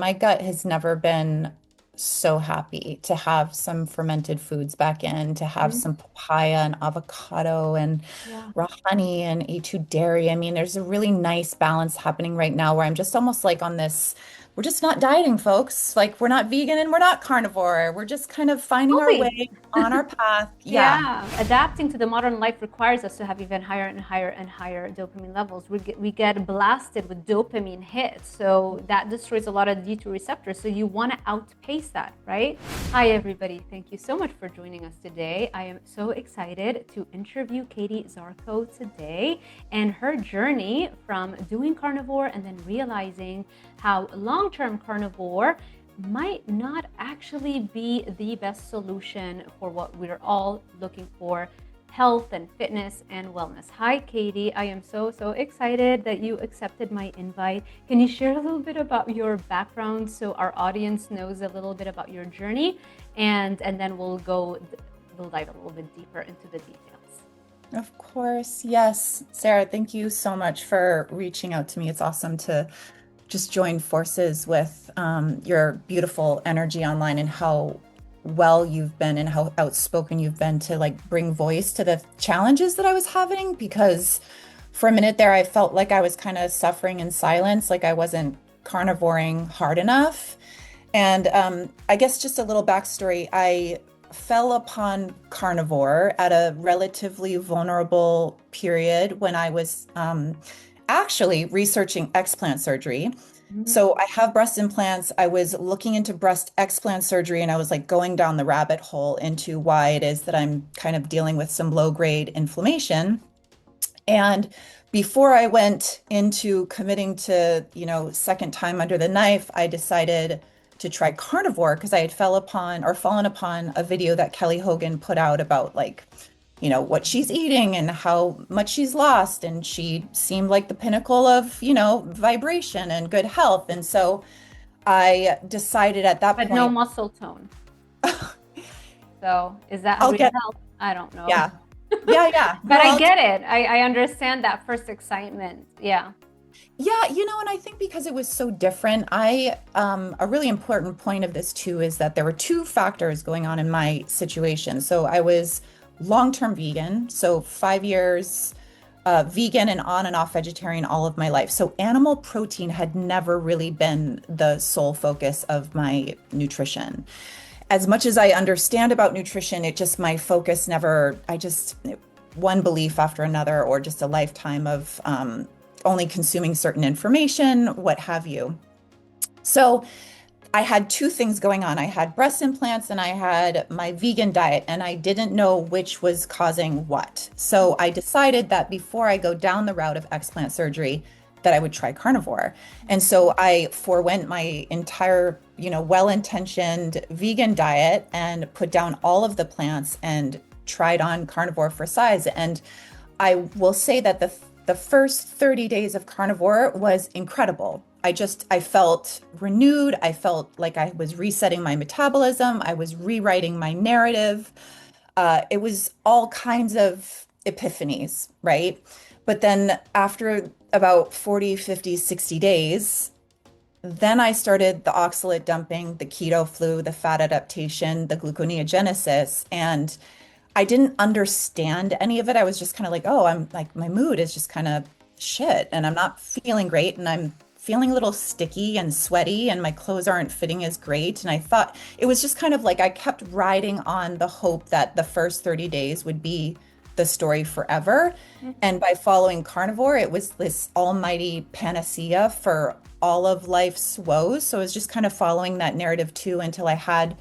my gut has never been so happy to have some fermented foods back in, to have Mhm. some papaya and avocado and Yeah. raw honey and A2 dairy. I mean, there's a really nice balance happening right now where I'm just almost like on this, we're just not dieting, folks. Like we're not vegan and we're not carnivore. We're just kind of finding our Totally. way on our path. Yeah. Yeah, adapting to the modern life requires us to have even higher and higher and higher dopamine levels. We get blasted with dopamine hits, so that destroys a lot of D2 receptors. So you want to outpace that, right? Hi, everybody. Thank you so much for joining us today. I am so excited to interview Katie Zarko today and her journey from doing carnivore and then realizing how long-term carnivore might not actually be the best solution for what we're all looking for: health and fitness and wellness. Hi, Katie. I am so excited that you accepted my invite. Can you share a little bit about your background so our audience knows a little bit about your journey? And then we'll dive a little bit deeper into the details. Of course. Yes. Sarah, thank you so much for reaching out to me. It's awesome to just join forces with your beautiful energy online and how well you've been and how outspoken you've been to like bring voice to the challenges that I was having. Because for a minute there, I felt like I was kind of suffering in silence, like I wasn't carnivoring hard enough. And I guess just a little backstory, I fell upon carnivore at a relatively vulnerable period when I was actually researching explant surgery. Mhm. So I have breast implants. I was looking into breast explant surgery and I was like going down the rabbit hole into why it is that I'm kind of dealing with some low grade inflammation. And before I went into committing to, second time under the knife, I decided to try carnivore because I had fallen upon a video that Kelly Hogan put out about like, what she's eating and how much she's lost. And she seemed like the pinnacle of, vibration and good health. And so I decided at that But no point, muscle tone. So is that I'll real get, health? I don't know. yeah, yeah, yeah. But No, I I'll get it. I understand that first excitement. Yeah. Yeah, and I think because it was so different, a really important point of this too is that there were two factors going on in my situation. So I was long-term vegan, so 5 years vegan and on and off vegetarian all of my life. So animal protein had never really been the sole focus of my nutrition. As much as I understand about nutrition, my focus never, one belief after another, or just a lifetime of only consuming certain information, what have you. So I had two things going on. I had breast implants and I had my vegan diet, and I didn't know which was causing what. So I decided that before I go down the route of explant surgery, that I would try carnivore. And so I forewent my entire, well-intentioned vegan diet and put down all of the plants and tried on carnivore for size. And I will say that the first 30 days of carnivore was incredible. I felt renewed. I felt like I was resetting my metabolism. I was rewriting my narrative. It was all kinds of epiphanies, right? But then after about 40, 50, 60 days, then I started the oxalate dumping, the keto flu, the fat adaptation, the gluconeogenesis, and I didn't understand any of it. I was just kind of like, oh, I'm like, my mood is just kind of shit and I'm not feeling great and I'm feeling a little sticky and sweaty and my clothes aren't fitting as great. And I thought it was just kind of like I kept riding on the hope that the first 30 days would be the story forever. And by following carnivore, it was this almighty panacea for all of life's woes. So I was just kind of following that narrative too until I had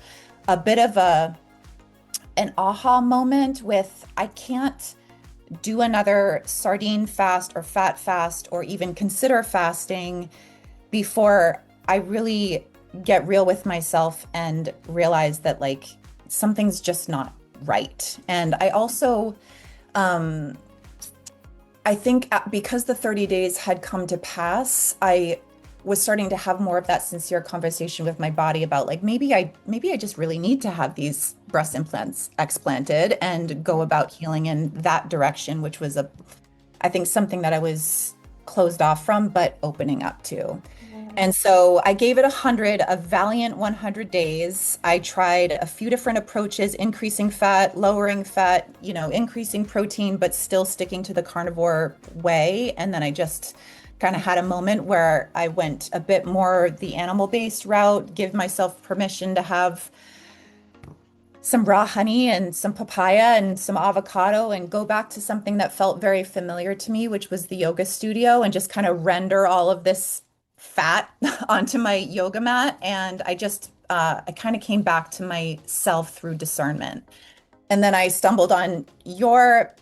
a bit of an aha moment with I can't do another sardine fast or fat fast or even consider fasting before I really get real with myself and realize that like something's just not right. And I also I think because the 30 days had come to pass, I was starting to have more of that sincere conversation with my body about like maybe I just really need to have these breast implants explanted and go about healing in that direction, which was I think something that I was closed off from, but opening up to. And so I gave it 100, a valiant 100 days. I tried a few different approaches, increasing fat, lowering fat, increasing protein, but still sticking to the carnivore way. And then I just kind of had a moment where I went a bit more the animal-based route, give myself permission to have some raw honey and some papaya and some avocado and go back to something that felt very familiar to me, which was the yoga studio, and just kind of render all of this fat onto my yoga mat. And I kind of came back to myself through discernment. And then I stumbled on your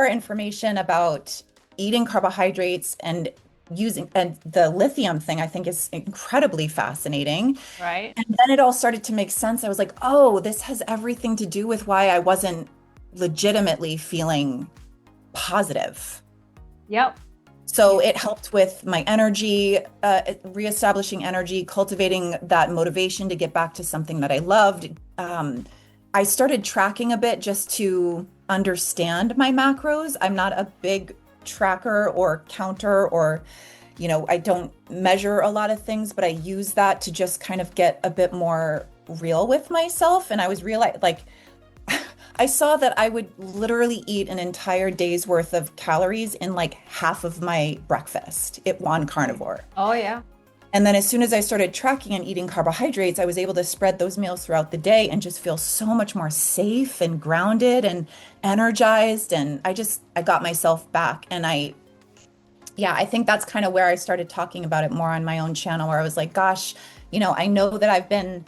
information about eating carbohydrates and using and the lithium thing I think is incredibly fascinating. Right? And then it all started to make sense. I was like, oh, this has everything to do with why I wasn't legitimately feeling positive. Yep. So it helped with my energy, reestablishing energy, cultivating that motivation to get back to something that I loved. I started tracking a bit just to understand my macros. I'm not a big tracker or counter or, I don't measure a lot of things, but I use that to just kind of get a bit more real with myself. And I was like, I saw that I would literally eat an entire day's worth of calories in like half of my breakfast on carnivore. Oh, yeah. And then as soon as I started tracking and eating carbohydrates, I was able to spread those meals throughout the day and just feel so much more safe and grounded and energized. And I got myself back. And I think that's kind of where I started talking about it more on my own channel, where I was like, gosh, I know that I've been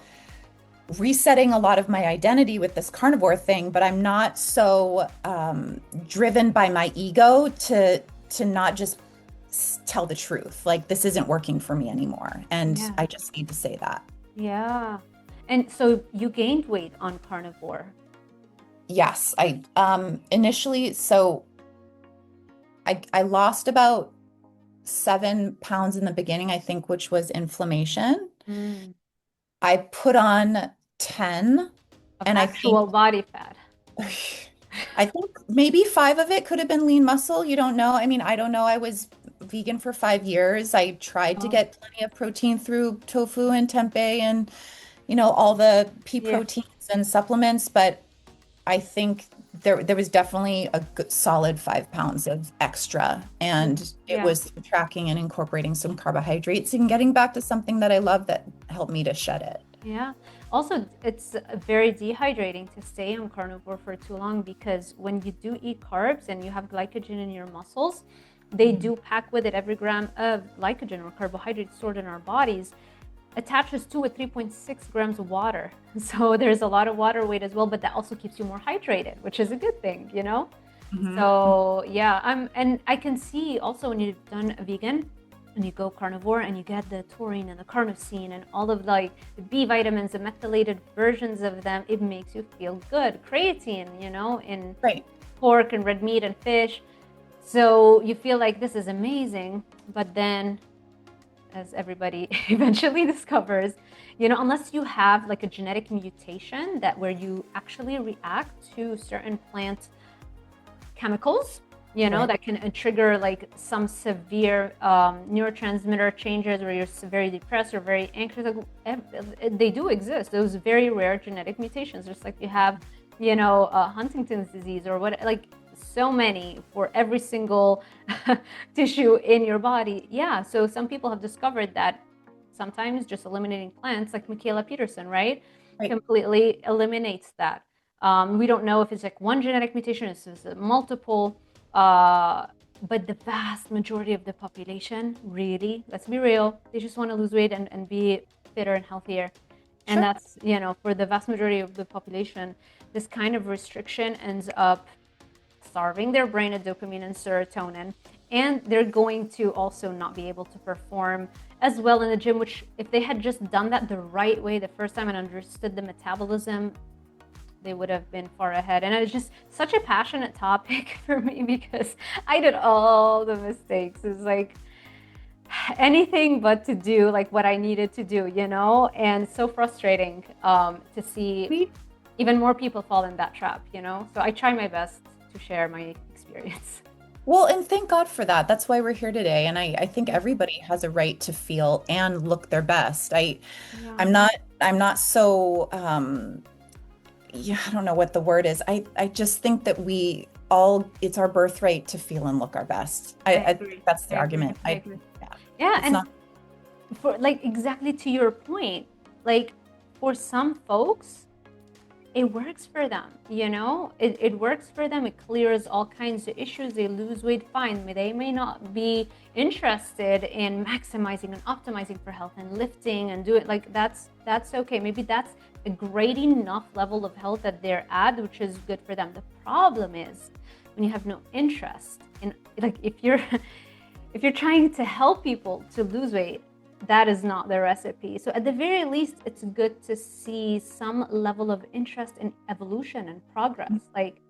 resetting a lot of my identity with this carnivore thing, but I'm not so driven by my ego to not just tell the truth. Like this isn't working for me anymore, and Yeah. I just need to say that. Yeah. And so you gained weight on carnivore. Yes, I initially, so I lost about 7 pounds in the beginning, I think, which was inflammation. Mm. I put on 10, Of and actual body fat. I think maybe 5 of it could have been lean muscle. You don't know. I mean, I don't know. I was vegan for 5 years. I tried to Oh, get plenty of protein through tofu and tempeh and, all the pea yeah. proteins and supplements, but I think there was definitely a good solid 5 pounds of extra. And it Yeah. was through tracking and incorporating some carbohydrates and getting back to something that I love that helped me to shed it. Yeah. Also, it's very dehydrating to stay on carnivore for too long because when you do eat carbs and you have glycogen in your muscles, they do pack with it every gram of glycogen or carbohydrate stored in our bodies attaches to a 3.6 grams of water. So there's a lot of water weight as well, but that also keeps you more hydrated, which is a good thing, you know? Mhm. So yeah, and I can see also when you've done a vegan and you go carnivore and you get the taurine and the carnosine and all of like the B vitamins, the methylated versions of them, it makes you feel good. Creatine, in Right. pork and red meat and fish. So you feel like this is amazing, but then as everybody eventually discovers, unless you have like a genetic mutation that where you actually react to certain plant chemicals, Right. that can trigger like some severe neurotransmitter changes where you're very depressed or very anxious. They do exist. Those very rare genetic mutations, just like you have, Huntington's disease or what, like so many for every single tissue in your body. Yeah. So some people have discovered that sometimes just eliminating plants, like Michaela Peterson, right, Right. completely eliminates that. We don't know if it's like one genetic mutation, it's multiple, but the vast majority of the population, really, let's be real, they just want to lose weight and be fitter and healthier. And Sure. that's, for the vast majority of the population, this kind of restriction ends up starving their brain of dopamine and serotonin. And they're going to also not be able to perform as well in the gym, which if they had just done that the right way the first time and understood the metabolism, they would have been far ahead. And it was just such a passionate topic for me because I did all the mistakes. It's like anything but to do like what I needed to do, and so frustrating to see even more people fall in that trap, So I try my best to share my experience. Well, and thank God for that. That's why we're here today. And I think everybody has a right to feel and look their best. Yeah, I'm not so yeah, I don't know what the word is. I just think that we all, it's our birthright to feel and look our best. I I think agree. that's I the agree. argument. I agree. Yeah, Yeah, it's and not for like exactly to your point, like for some folks, it works for them, it works for them. It clears all kinds of issues. They lose weight fine. They may not be interested in maximizing and optimizing for health and lifting and do it. Like that's okay. Maybe that's a great enough level of health that they're at, which is good for them. The problem is when you have no interest in, like, if you're if you're trying to help people to lose weight, that is not the recipe. So at the very least, it's good to see some level of interest in evolution and progress. Like,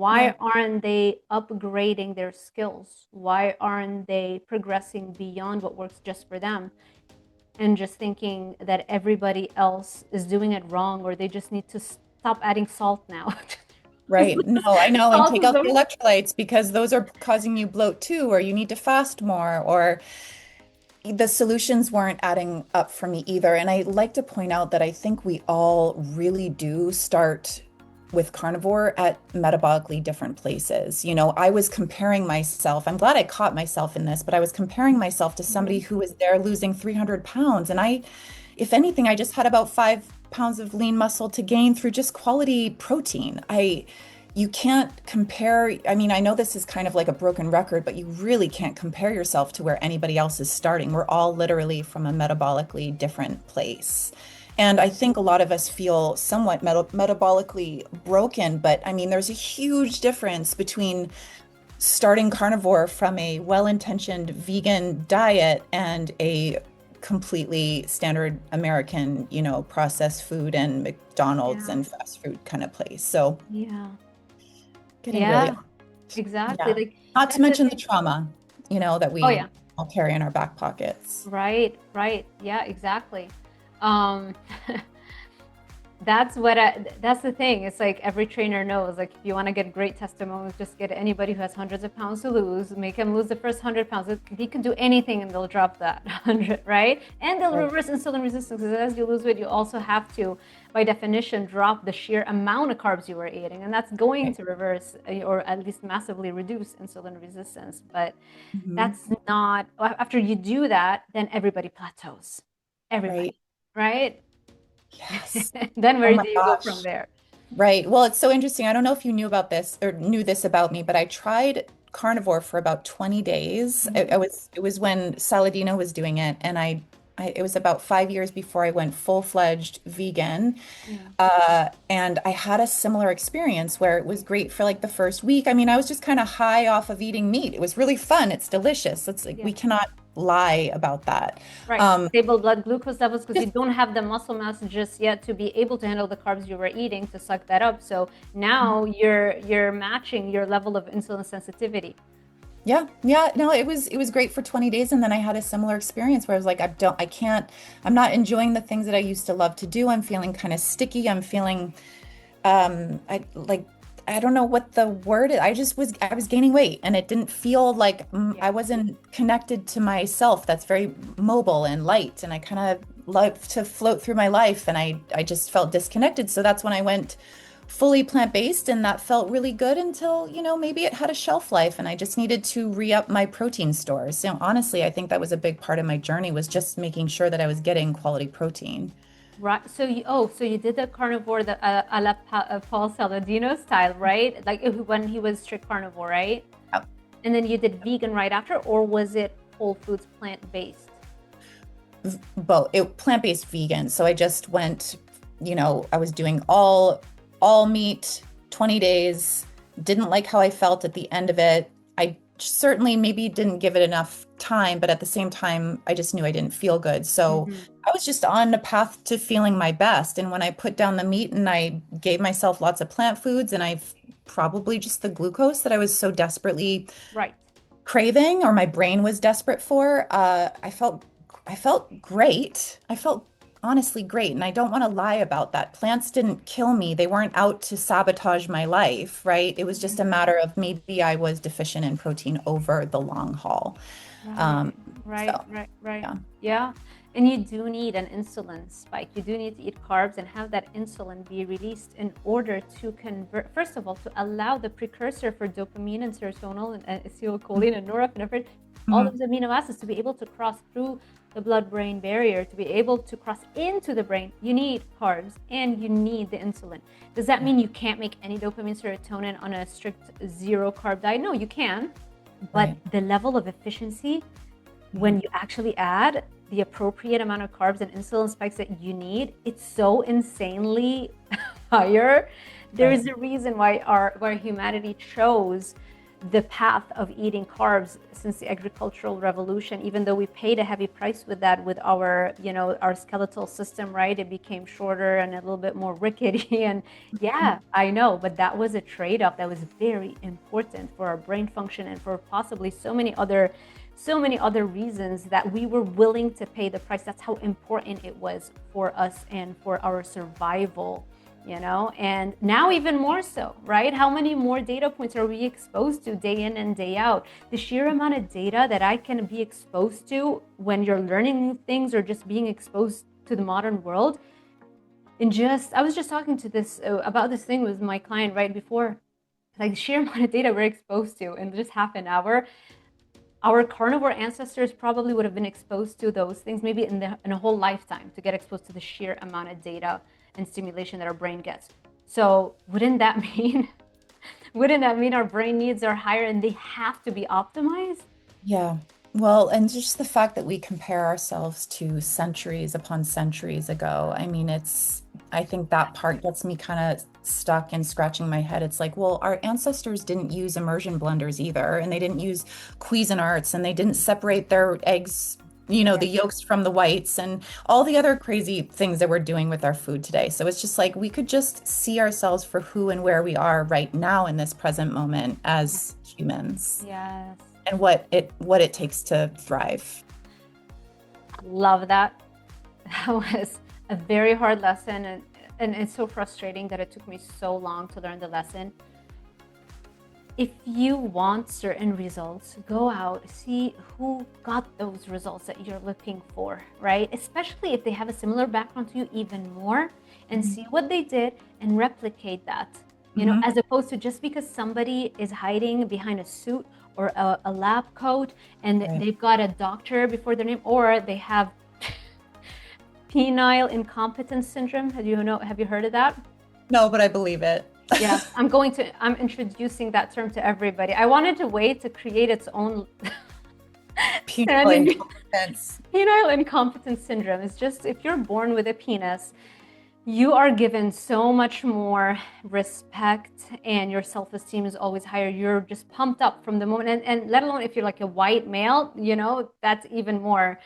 yeah, why aren't they upgrading their skills? Why aren't they progressing beyond what works just for them? And just thinking that everybody else is doing it wrong, or they just need to stop adding salt now. right. No, I know. And Salt take is out the the electrolytes because those are causing you bloat too, or you need to fast more, or the solutions weren't adding up for me either. And I like to point out that I think we all really do start with carnivore at metabolically different places. I was comparing myself. I'm glad I caught myself in this, but I was comparing myself to somebody Mhm. who was there losing 300 pounds. And if anything, I just had about 5 pounds of lean muscle to gain through just quality protein. You can't compare. I mean, I know this is kind of like a broken record, but you really can't compare yourself to where anybody else is starting. We're all literally from a metabolically different place. And I think a lot of us feel somewhat metabolically broken, but I mean, there's a huge difference between starting carnivore from a well-intentioned vegan diet and a completely standard American, processed food and McDonald's Yeah, and fast food kind of place. So yeah, getting really yeah, exactly. yeah. Like Not to that's the mention the thing. trauma, that Oh we yeah. all carry in our back pockets. Right, right. Yeah, exactly. Um, that's the thing. It's like every trainer knows, like, if you want to get great testimonials, just get anybody who has hundreds of pounds to lose, make them lose the first 100 pounds. They can do anything and they'll drop that 100, right? And they'll Right. reverse insulin resistance, because as you lose weight, you also have to, by definition, drop the sheer amount of carbs you were eating. And that's going Right. to reverse, or at least massively reduce insulin resistance. But Mhm. that's not, after you do that, then everybody plateaus. Right. Everybody, right? Yes. Then Oh where my do you go from gosh. there? Right. Well, it's so interesting. I don't know if you knew about this or knew this about me, but I tried carnivore for about 20 days. Mhm. It was when Saladino was doing it, and it was about 5 years before I went full-fledged vegan. Yeah. And I had a similar experience where it was great for like the first week. I mean, I was just kind of high off of eating meat. It was really fun. It's delicious. It's like Yeah. we cannot lie about that. Right. Um, Stable blood glucose levels, because you just don't have the muscle mass just yet to be able to handle the carbs you were eating to suck that up. So now you're matching your level of insulin sensitivity. Yeah, yeah, no, it was great for 20 days and then I had a similar experience where I was like I'm not enjoying the things that I used to love to do. I'm feeling kind of sticky. I'm feeling I don't know what the word is. I was gaining weight and it didn't feel like Yeah. I wasn't connected to myself. That's very mobile and light and I kind of love to float through my life and I just felt disconnected. So that's when I went fully plant-based and that felt really good until, maybe it had a shelf life and I just needed to re-up my protein stores. So honestly, I think that was a big part of my journey was just making sure that I was getting quality protein. Right. So you did the carnivore, the Paul Saladino style, right? Like when he was strict carnivore, right? Uh, And then you did vegan right after, or was it whole foods plant-based? Both plant-based vegan. So I just went, I was doing all meat, 20 days. Didn't like how I felt at the end of it. I certainly maybe didn't give it enough time, but at the same time, I just knew I didn't feel good. So Mhm. I was just on a path to feeling my best. And when I put down the meat and I gave myself lots of plant foods and I probably just the glucose that I was so desperately Right. craving or my brain was desperate for, I felt great. I felt honestly great. And I don't want to lie about that. Plants didn't kill me. They weren't out to sabotage my life, right? It was just a matter of maybe I was deficient in protein over the long haul. Right, Um, right, so right, right. yeah. Yeah. And you do need an insulin spike. You do need to eat carbs and have that insulin be released in order to convert, first of all, to allow the precursor for dopamine and serotonin and acetylcholine and norepinephrine, all Mhm. those amino acids to be able to cross through the blood-brain barrier, to be able to cross into the brain. You need carbs and you need the insulin. Does that mean you can't make any dopamine, serotonin on a strict zero carb diet? No, you can, but Right. the level of efficiency when Mhm. you actually add the appropriate amount of carbs and insulin spikes that you need, it's so insanely higher. There Right. is a reason why humanity chose the path of eating carbs since the agricultural revolution, even though we paid a heavy price with that, with our, our skeletal system, right? It became shorter and a little bit more rickety. And yeah, I know, but that was a trade-off that was very important for our brain function and for possibly so many other reasons that we were willing to pay the price. That's how important it was for us and for our survival, and now even more so, right? How many more data points are we exposed to day in and day out? The sheer amount of data that I can be exposed to when you're learning new things or just being exposed to the modern world. I was just talking to this about this thing with my client right before, like the sheer amount of data we're exposed to in just half an hour. Our carnivore ancestors probably would have been exposed to those things maybe in a whole lifetime to get exposed to the sheer amount of data and stimulation that our brain gets. So wouldn't that mean our brain needs are higher and they have to be optimized? Yeah. Well, and just the fact that we compare ourselves to centuries upon centuries ago. I mean, I think that part gets me kind of stuck and scratching my head. It's like, well, our ancestors didn't use immersion blenders either, and they didn't use Cuisinarts, and they didn't separate their eggs, Yeah. the yolks from the whites, and all the other crazy things that we're doing with our food today. So it's just like we could just see ourselves for who and where we are right now in this present moment as humans Yes. and what it takes to thrive. Love that. That was a very hard lesson, and it's so frustrating that it took me so long to learn the lesson. If you want certain results, go out, see who got those results that you're looking for, right? Especially if they have a similar background to you, even more, and Mhm. see what they did and replicate that, Mhm. as opposed to just because somebody is hiding behind a suit or a lab coat and Right. they've got a doctor before their name, or they have penile incompetence syndrome. Have you heard of that? No, but I believe it. Yeah, I'm introducing that term to everybody. I wanted to wait to create its own Penal standing. incompetence. Penile incompetence syndrome is just if you're born with a penis, you are given so much more respect and your self-esteem is always higher. You're just pumped up from the moment, and let alone if you're like a white male, that's even more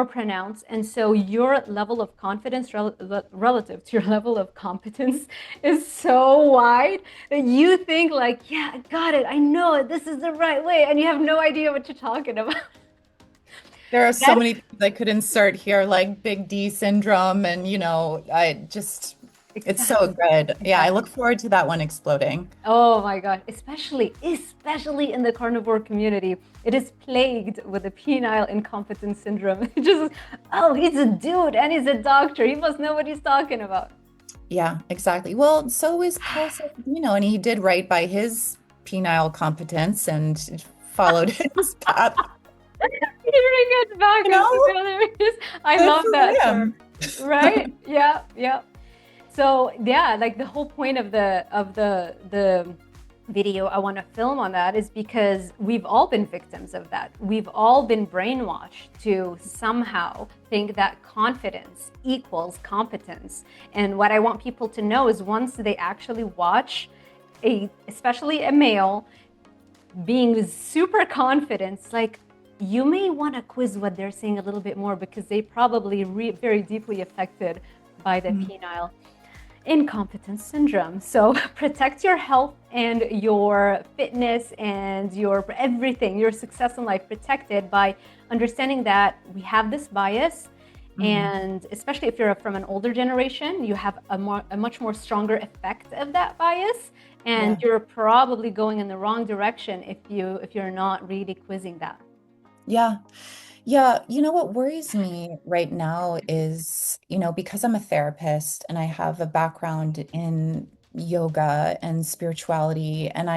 pronounced. And so your level of confidence relative to your level of competence is so wide that you think like, yeah, I got it. I know it. This is the right way. And you have no idea what you're talking about. There are so That many things I could insert here, like Big D syndrome, and it's so exactly. good. Yeah, I Exactly. look forward to that one exploding. Oh my God, especially in the carnivore community, it is plagued with the penile incompetence syndrome. Oh, he's a dude and he's a doctor. He must know what he's talking about. Yeah, exactly. Well, so is Paul Sorvino, and he did right by his penile competence and followed his path. He gets back You into know, the other. I good love for that term, him. right? Yeah, yeah. So yeah, like the whole point of the video I want to film on that is because we've all been victims of that. We've all been brainwashed to somehow think that confidence equals competence. And what I want people to know is once they actually watch especially a male being super confident, it's like you may want to quiz what they're saying a little bit more because they probably very deeply affected by the Mhm. penile incompetence syndrome. So protect your health and your fitness and your everything, your success in life protected by understanding that we have this bias Mhm. And especially if you're from an older generation, you have a much more stronger effect of that bias, and Yeah. you're probably going in the wrong direction if you're not really quizzing that. Yeah. Yeah, what worries me right now is, because I'm a therapist and I have a background in yoga and spirituality, and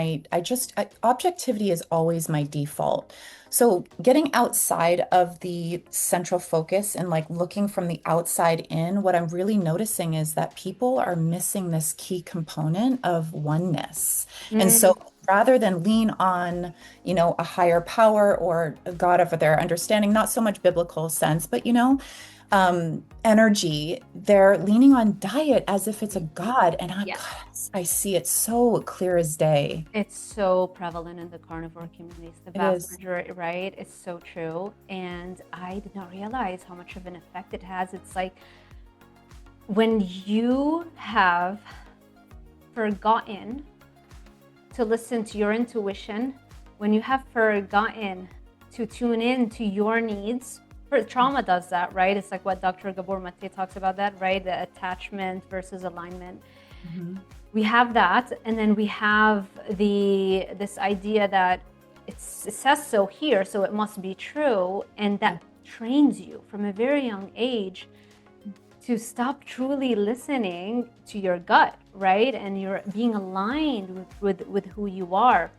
objectivity is always my default. So getting outside of the central focus and like looking from the outside in, what I'm really noticing is that people are missing this key component of oneness. And so Mm, rather than lean on a higher power or a God of their understanding, not so much biblical sense, but energy, they're leaning on diet as if it's a God. And yeah. God, I see it so clear as day. It's so prevalent in the carnivore communities, the It vast is. majority, right? It's so true. And I did not realize how much of an effect it has. It's like when you have forgotten to listen to your intuition, when you have forgotten to tune in to your needs, for trauma does that, right? It's like what Dr. Gabor Mate talks about that, right? The attachment versus alignment. Mhm. We have that, and then we have this idea that it says so here, so it must be true, and Yeah. that trains you from a very young age to stop truly listening to your gut, right? And you're being aligned with who you are.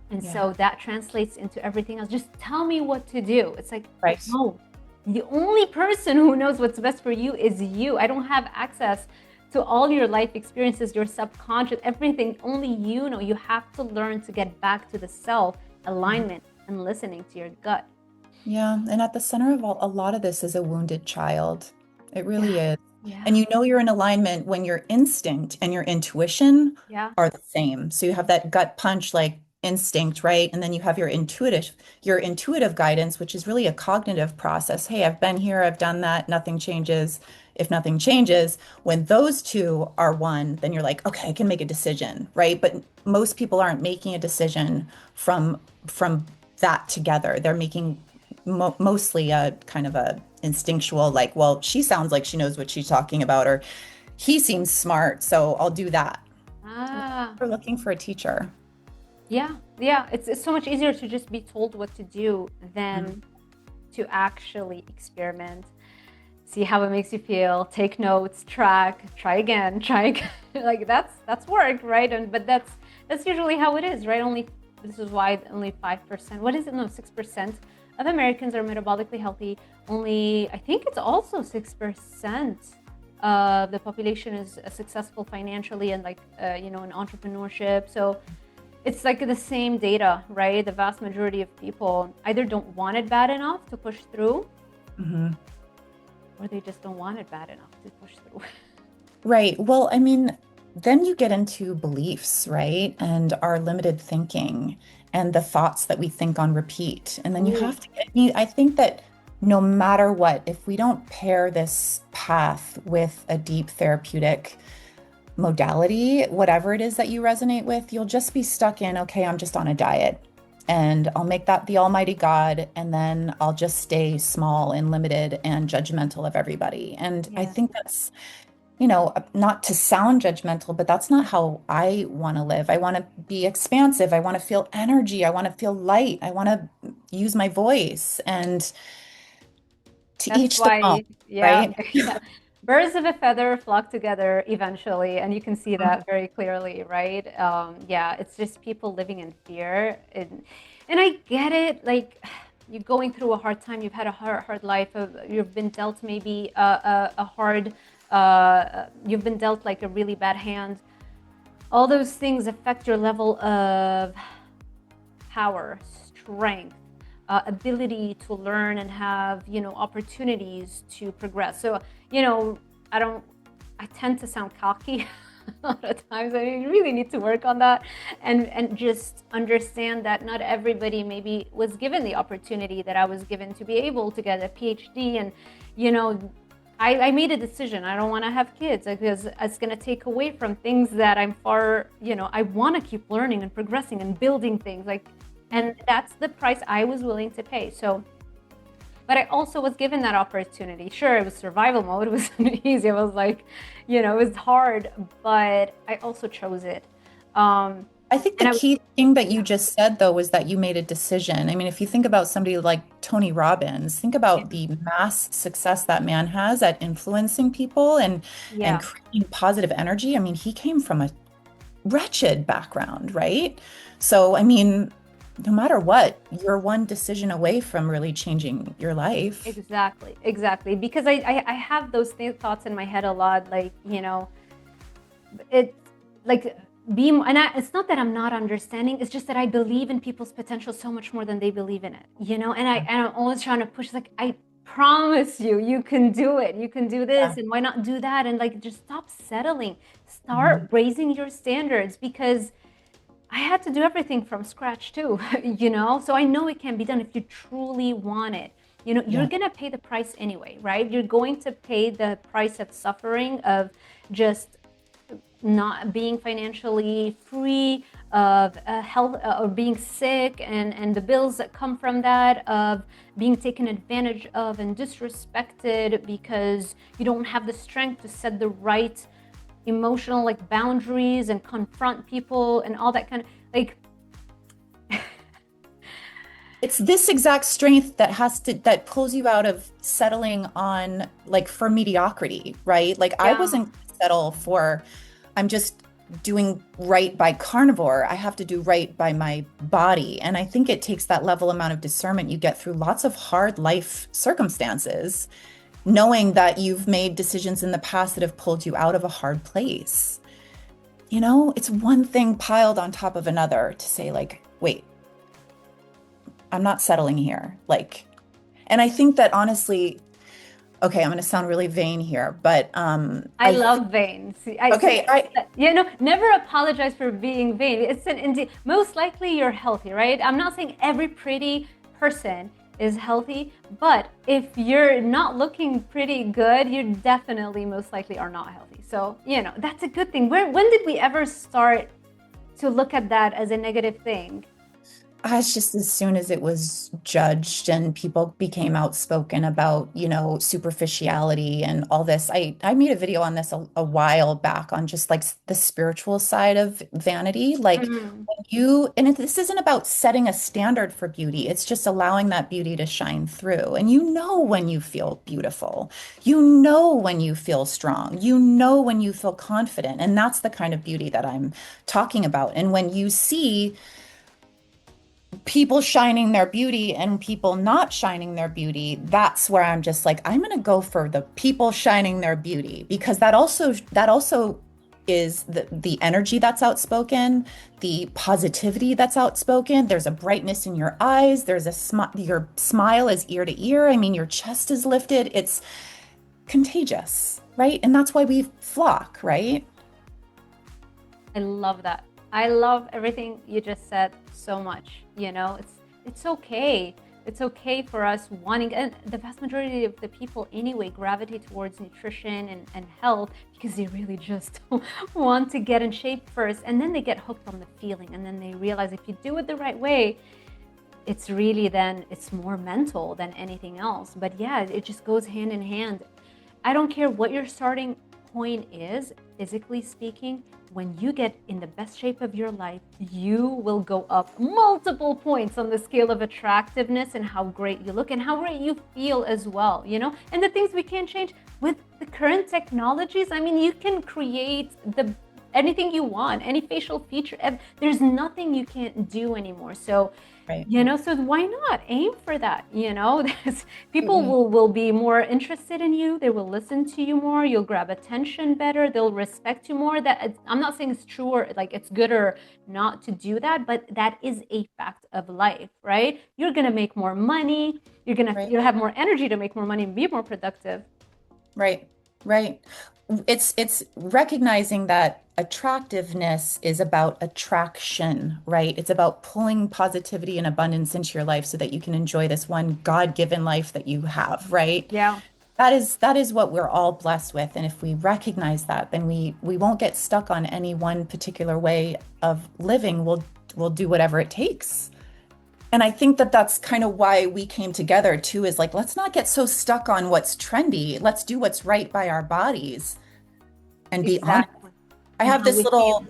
And Yeah. so that translates into everything else. Just tell me what to do. It's like, Right. no, the only person who knows what's best for you is you. I don't have access to all your life experiences, your subconscious, everything. Only you know. You have to learn to get back to the self alignment and listening to your gut. Yeah, and at the center of a lot of this is a wounded child. It Yeah. really is. And Yeah. you know you're in alignment when your instinct and your intuition Yeah. are the same. So you have that gut punch like instinct, right? And then you have your intuitive guidance, which is really a cognitive process. Hey, I've been here, I've done that, nothing changes. If nothing changes, when those two are one, then you're like, okay, I can make a decision, right? But most people aren't making a decision from that together. They're making mostly a kind of a instinctual, like, well, she sounds like she knows what she's talking about, or he seems smart, so I'll do that. Ah. We're looking for a teacher. Yeah, yeah. It's so much easier to just be told what to do Mhm. than to actually experiment, see how it makes you feel, take notes, track, try again, try again. Like that's work, right? And but that's usually how it is, right? Only this is why only 5%, what is it? No, 6% of Americans are metabolically healthy. Only I think it's also 6% of the population is successful financially and like in entrepreneurship. So it's like the same data, right? The vast majority of people either don't want it bad enough to push through, Mhm. or they just don't want it bad enough to push through. Right. Well, I mean, then you get into beliefs, right? And our limited thinking and the thoughts that we think on repeat. And then you Ooh, have to I think that no matter what, if we don't pair this path with a deep therapeutic modality, whatever it is that you resonate with, you'll just be stuck in, okay, I'm just on a diet. And I'll make that the almighty God, and then I'll just stay small and limited and judgmental of everybody. And I yeah. think that's not to sound judgmental, but that's not how I want to live. I want to be expansive. I want to feel energy. I want to feel light. I want to use my voice and to That's each their own, why, yeah, right? yeah. Birds of a feather flock together eventually, and you can see that very clearly, right? Yeah, it's just people living in fear, and I get it. Like you're going through a hard time, you've had a hard life, you've been dealt maybe a hard, you've been dealt like a really bad hand. All those things affect your level of power, strength, ability to learn and have, opportunities to progress. So, I don't, I tend to sound cocky a lot of times. I mean, you really need to work on that and just understand that not everybody maybe was given the opportunity that I was given to be able to get a PhD. And, you know, I made a decision. I don't want to have kids because it's going to take away from things that I'm I want to keep learning and progressing and building things and that's the price I was willing to pay. So but I also was given that opportunity. Sure, it was survival mode. It wasn't easy. It was like, it was hard, but I also chose it. I think the And I, key thing that you yeah, just said, though, was that you made a decision. I mean, if you think about somebody like Tony Robbins, think about the mass success that man has at influencing people and yeah, creating positive energy. I mean, he came from a wretched background, right? So, I mean, no matter what, you're one decision away from really changing your life. exactly, exactly. Because I have those thoughts in my head a lot, like, it's like it's not that I'm not understanding, it's just that I believe in people's potential so much more than they believe in it, and I'm always trying to push, like, I promise you, you can do it, you can do Yeah. this, and why not do that, and like, just stop settling, start Mhm. raising your standards, because I had to do everything from scratch too, so I know it can be done if you truly want it. You're Yeah. going to pay the price anyway, right? You're going to pay the price of suffering, of just not being financially free, of health, or being sick, and the bills that come from that, of being taken advantage of and disrespected because you don't have the strength to set the right emotional, like, boundaries and confront people and all that kind of, like. It's this exact strength that pulls you out of settling on like for mediocrity, right? Like I Yeah. wasn't gonna settle for I'm just doing right by carnivore. I have to do right by my body. And I think it takes that level amount of discernment you get through lots of hard life circumstances, knowing that you've made decisions in the past that have pulled you out of a hard place. It's one thing piled on top of another to say like, wait, I'm not settling here. Like, and I think that honestly, okay, I'm going to sound really vain here, but I love vain. okay, Never apologize for being vain. It's an indeed. Most likely you're healthy, right? I'm not saying every pretty person is healthy, but if you're not looking pretty good, you definitely most likely are not healthy. So, that's a good thing. When did we ever start to look at that as a negative thing? it's just as soon as it was judged and people became outspoken about, superficiality and all this. I made a video on this a while back on just like the spiritual side of vanity. Like Mm. this isn't about setting a standard for beauty. It's just allowing that beauty to shine through. And you know when you feel beautiful. You know when you feel strong. You know when you feel confident. And that's the kind of beauty that I'm talking about. And when you see people shining their beauty and people not shining their beauty, that's where I'm just like, I'm going to go for the people shining their beauty because that also is the energy that's outspoken, the positivity that's outspoken. There's a brightness in your eyes. There's your smile is ear to ear. I mean, your chest is lifted. It's contagious, right? And that's why we flock, right? I love that. I love everything you just said so much. It's okay. It's okay for us wanting, and the vast majority of the people anyway gravitate towards nutrition and health because they really just want to get in shape first, and then they get hooked on the feeling, and then they realize if you do it the right way, it's more mental than anything else. But yeah, it just goes hand in hand. I don't care what your starting point is, physically speaking, when you get in the best shape of your life, you will go up multiple points on the scale of attractiveness and how great you look and how great you feel as well, And the things we can't change with the current technologies, I mean, you can create anything you want, any facial feature. There's nothing you can't do anymore. So, Right. so why not aim for that? People Absolutely. will be more interested in you. They will listen to you more. You'll grab attention better. They'll respect you more. I'm not saying it's true or like it's good or not to do that, but that is a fact of life, right? You're gonna make more money. Right. You'll have more energy to make more money and be more productive. Right. Right. It's recognizing that attractiveness is about attraction, right? It's about pulling positivity and abundance into your life so that you can enjoy this one God-given life that you have, right? Yeah. That is what we're all blessed with. And if we recognize that, then we won't get stuck on any one particular way of living. We'll do whatever it takes. And I think that that's kind of why we came together too, is like, let's not get so stuck on what's trendy. Let's do what's right by our bodies and be honest. Exactly. I And have how this we feel. little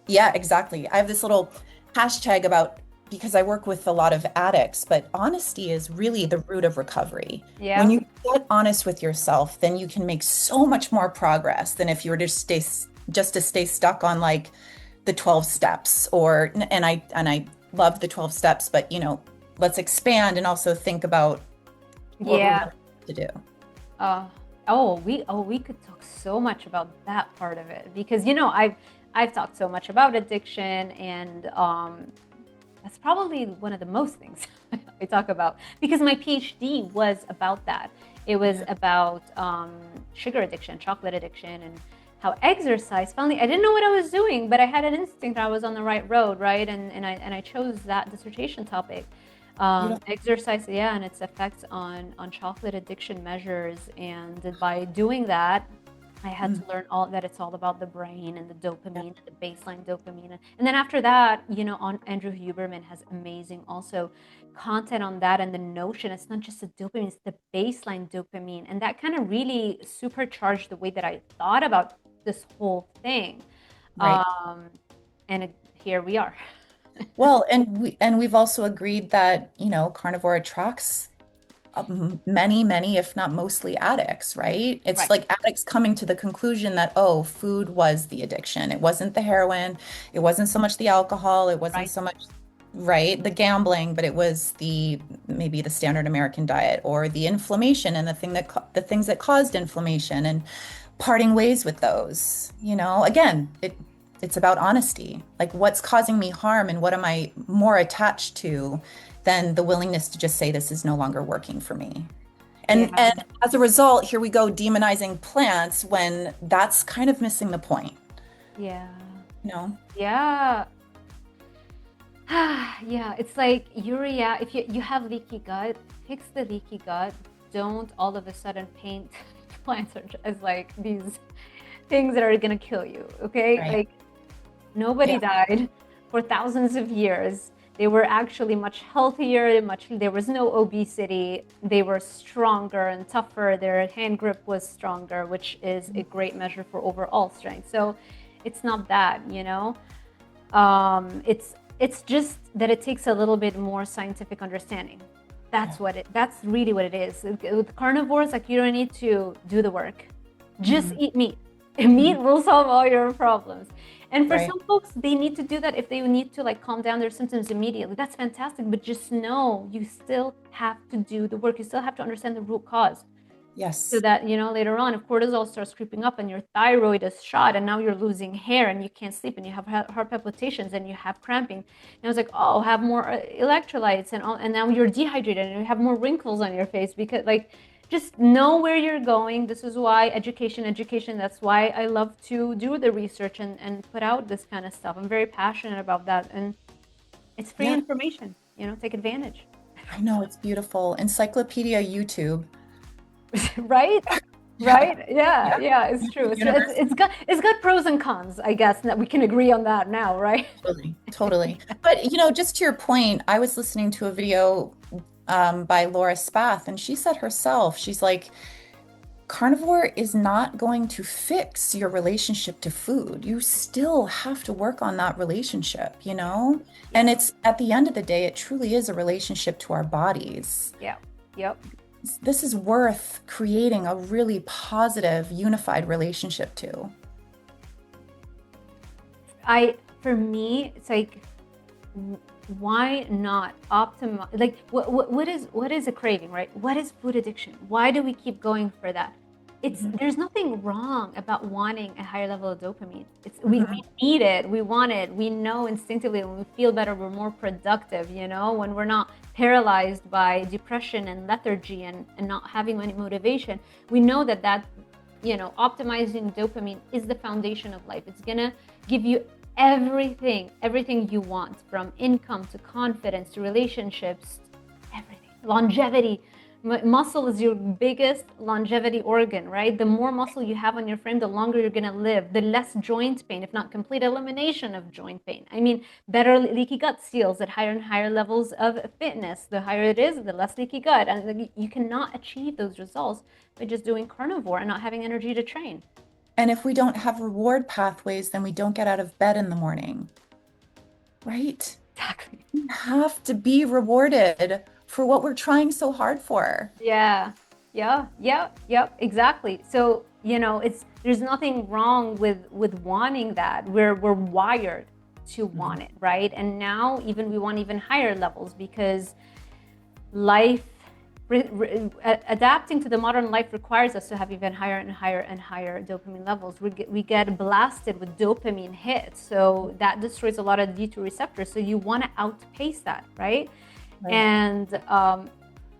yeah, exactly. I have this little hashtag about because I work with a lot of addicts, but honesty is really the root of recovery. When Yeah. you get honest with yourself, then you can make so much more progress than if you were to stay stuck on like the 12 steps or and I love the 12 steps, but let's expand and also think about what we're Yeah. really to do. Uh, we could talk so much about that part of it because I've talked so much about addiction, and that's probably one of the most things I talk about because my PhD was about that. It was Yeah. about sugar addiction, chocolate addiction, and how exercise. Finally, I didn't know what I was doing, but I had an instinct that I was on the right road, right? And I chose that dissertation topic. Beautiful. Exercise, yeah, and its effects on chocolate addiction measures. And by doing that, I had to Mm, learn all that it's all about the brain and the yeah. dopamine, the baseline dopamine. And then after that, on Andrew Huberman has amazing also content on that and the notion it's not just the dopamine, it's the baseline dopamine. And that kind of really supercharged the way that I thought about this whole thing. Right. Um, and here we are. Well, and we've also agreed that, carnivore attracts many, many, if not mostly addicts, right? It's Right, like addicts coming to the conclusion that, oh, food was the addiction. It wasn't the heroin, it wasn't so much the alcohol, it wasn't right. so much, right, the gambling, but it was the maybe the standard American diet or the inflammation and the things that caused inflammation and parting ways with those. Again, it's about honesty. Like what's causing me harm and what am I more attached to than the willingness to just say this is no longer working for me. And Yeah, as a result, here we go demonizing plants when that's kind of missing the point, yeah, you know? yeah. Yeah, it's like urea. If you have leaky gut, fix the leaky gut. Don't all of a sudden paint plants as like these things that are gonna kill you. Okay, Right. like nobody Yeah. died for thousands of years. They were actually much healthier. There was no obesity. They were stronger and tougher. Their hand grip was stronger, which is a great measure for overall strength. So, it's not that. It's just that it takes a little bit more scientific understanding. Yeah. That's really what it is. With carnivores, like you don't need to do the work. Just Mhm. eat meat. Mhm. Meat will solve all your problems. And for Right. some folks, they need to do that if they need to like calm down their symptoms immediately. That's fantastic. But just know you still have to do the work. You still have to understand the root cause so Yes. that later on if cortisol starts creeping up and your thyroid is shot and now you're losing hair and you can't sleep and you have heart palpitations and you have cramping and I was like, oh, have more electrolytes and now you're dehydrated and you have more wrinkles on your face because like just know where you're going. This is why education, that's why I love to do the research and put out this kind of stuff. I'm very passionate about that, and it's free Yeah. information. Take advantage. I know it's beautiful. Encyclopedia YouTube. Right? Yeah. Right? Yeah, Yeah. yeah, it's true. Universe. It's got pros and cons, I guess, that we can agree on that now, right? Totally. Totally. But, just to your point, I was listening to a video by Laura Spath, and she said herself, she's like, carnivore is not going to fix your relationship to food. You still have to work on that relationship, you know? And Yeah, it's at the end of the day, it truly is a relationship to our bodies. yeah, yep. This is worth creating a really positive, unified relationship to. For me, it's like, why not optimize? Like, what is a craving, right? What is food addiction? Why do we keep going for that? Mhm. There's nothing wrong about wanting a higher level of dopamine. We Mhm. need it, we want it, we know instinctively when we feel better, we're more productive, when we're not paralyzed by depression and lethargy and not having any motivation. We know that optimizing dopamine is the foundation of life. It's gonna give you everything you want, from income to confidence to relationships, everything, longevity, Muscle is your biggest longevity organ, right? The more muscle you have on your frame, the longer you're going to live, the less joint pain, if not complete elimination of joint pain. I mean, better leaky gut seals at higher and higher levels of fitness. The higher it is, the less leaky gut. And you cannot achieve those results by just doing carnivore and not having energy to train. And if we don't have reward pathways, then we don't get out of bed in the morning, right? Exactly. We have to be rewarded for what we're trying so hard for. Yeah. Yeah. Exactly. So, there's nothing wrong with wanting that. We're wired to want it, right? And now even we want even higher levels because life adapting to the modern life requires us to have even higher and higher and higher dopamine levels. We get blasted with dopamine hits, so that destroys a lot of D2 receptors. So you want to outpace that, right? Right. And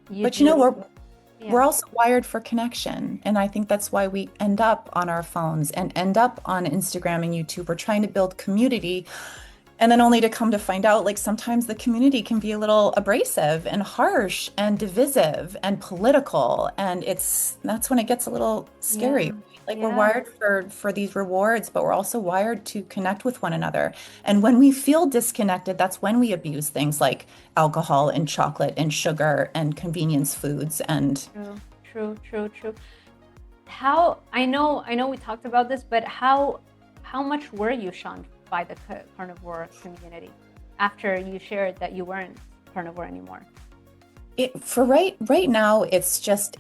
we're also wired for connection, and I think that's why we end up on our phones and end up on Instagram and YouTube. We're trying to build community. And then only to come to find out, like sometimes the community can be a little abrasive and harsh and divisive and political. And that's when it gets a little scary. Yeah. Like we're wired for these rewards, but we're also wired to connect with one another. And when we feel disconnected, that's when we abuse things like alcohol and chocolate and sugar and convenience foods and True. How I know we talked about this, but how much were you shunned by the carnivore community after you shared that you weren't carnivore anymore? For right now, it's just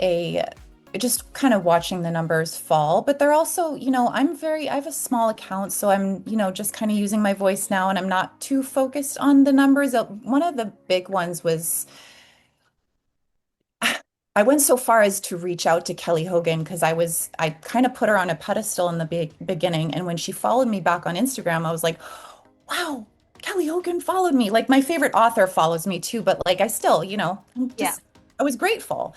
kind of watching the numbers fall. But they're also, I have a small account, so I'm, just kind of using my voice now, and I'm not too focused on the numbers. One of the big ones was I went so far as to reach out to Kelly Hogan because I kind of put her on a pedestal in the beginning. And when she followed me back on Instagram, I was like, wow, Kelly Hogan followed me. Like my favorite author follows me too, but like I still, I was grateful.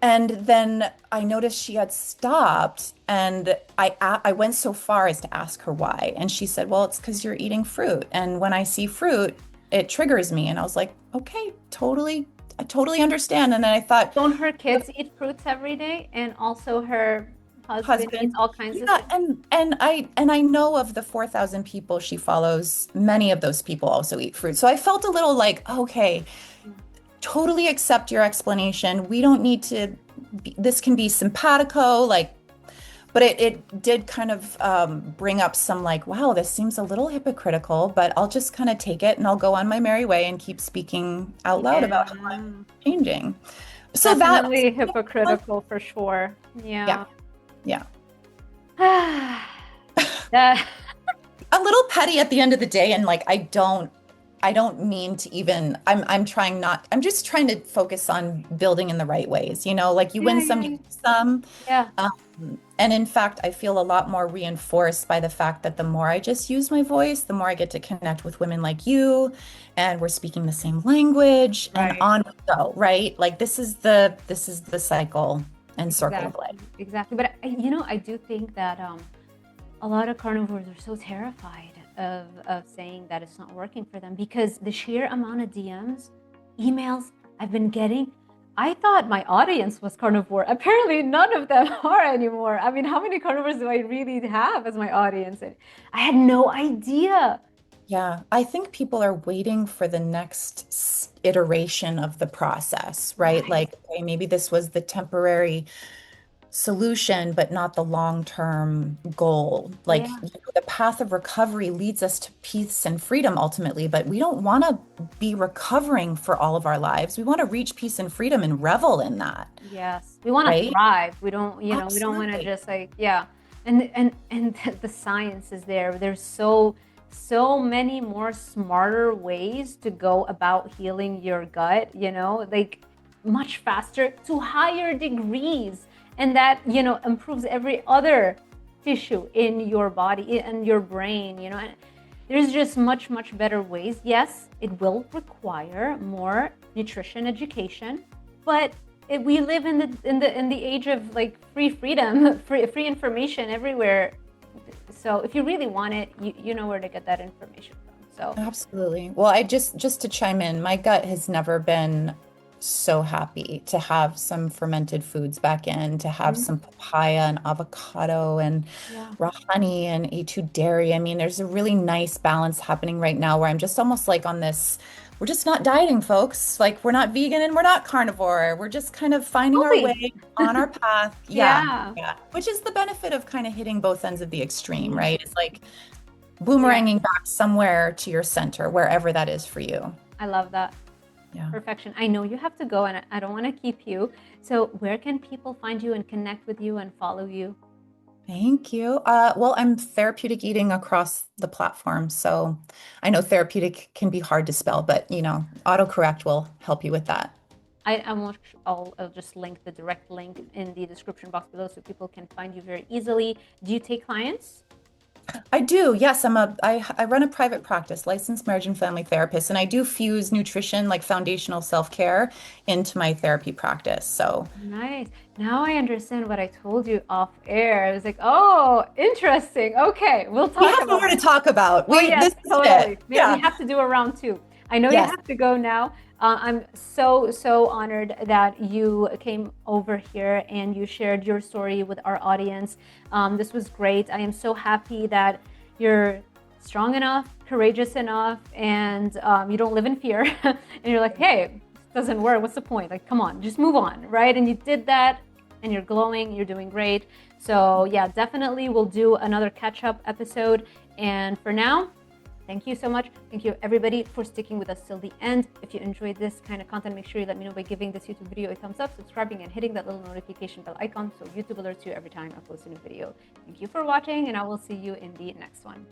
And then I noticed she had stopped, and I went so far as to ask her why. And she said, well, it's because you're eating fruit. And when I see fruit, it triggers me. And I was like, okay, I totally understand. And then I thought, don't her kids eat fruits every day? And also her husband eats all kinds of things? And I know of the 4,000 people she follows, many of those people also eat fruit. So I felt a little like, okay, totally accept your explanation. We don't need to this can be simpatico, but it did kind of bring up some like, wow, this seems a little hypocritical, but I'll just kind of take it and I'll go on my merry way and keep speaking out loud about how I'm changing. So definitely hypocritical for sure. Yeah. A little petty at the end of the day, and like I don't mean to even I'm just trying to focus on building in the right ways, like you win some, you lose some. Yeah. And in fact, I feel a lot more reinforced by the fact that the more I just use my voice, the more I get to connect with women like you, and we're speaking the same language, and on we go, right? Like this is the cycle and circle of life. Exactly. But I do think that a lot of carnivores are so terrified of saying that it's not working for them because the sheer amount of DMs, emails I've been getting. I thought my audience was carnivore. Apparently none of them are anymore. I mean, how many carnivores do I really have as my audience? I had no idea. Yeah, I think people are waiting for the next iteration of the process, right? Like, okay, maybe this was the temporary solution, but not the long-term goal. Like, the path of recovery leads us to peace and freedom ultimately, but we don't want to be recovering for all of our lives. We want to reach peace and freedom and revel in that. Yes. We want to thrive. We don't, we don't want to just and the science is there. There's so many more smarter ways to go about healing your gut, like much faster to higher degrees. And that, improves every other tissue in your body and your brain, and there's just much, much better ways. Yes, it will require more nutrition education, but we live in the age of like free freedom, free information everywhere. So if you really want it, you know where to get that information from. So absolutely. Well, I just to chime in, my gut has never been so happy to have some fermented foods back in, to have Mhm. some papaya and avocado and Yeah. raw honey and A2 dairy. I mean, there's a really nice balance happening right now where I'm just almost like on this, we're just not dieting, folks. Like we're not vegan and we're not carnivore. We're just kind of finding our way Totally. on our path. Yeah. Yeah. Yeah. Which is the benefit of kind of hitting both ends of the extreme, Mhm. right? It's like Yeah. boomeranging back somewhere to your center, wherever that is for you. I love that. Yeah. Perfection. I know you have to go and I don't want to keep you. So where can people find you and connect with you and follow you? Thank you. Well, I'm therapeutic eating across the platform. So I know therapeutic can be hard to spell, but autocorrect will help you with that. I'll just link the direct link in the description box below so people can find you very easily. Do you take clients? I do. Yes, I run a private practice, licensed marriage and family therapist, and I do fuse nutrition, like foundational self-care, into my therapy practice. So Nice. Now I understand what I told you off air. I was like, oh, interesting. Okay, we'll we talk have more about to it. talk about. Oh yes, This is it. totally. We Yeah. have to do a round two. I know you Yes. have to go now. I'm so honored that you came over here and you shared your story with our audience. This was great. I am so happy that you're strong enough, courageous enough, and you don't live in fear. And you're like, hey, this doesn't work. What's the point? Like, come on, just move on, right? And you did that, and you're glowing. You're doing great. So yeah, definitely we'll do another catch-up episode. And for now, thank you so much. Thank you everybody for sticking with us till the end. If you enjoyed this kind of content, make sure you let me know by giving this YouTube video a thumbs up, subscribing, and hitting that little notification bell icon so YouTube alerts you every time I post a new video. Thank you for watching, and I will see you in the next one.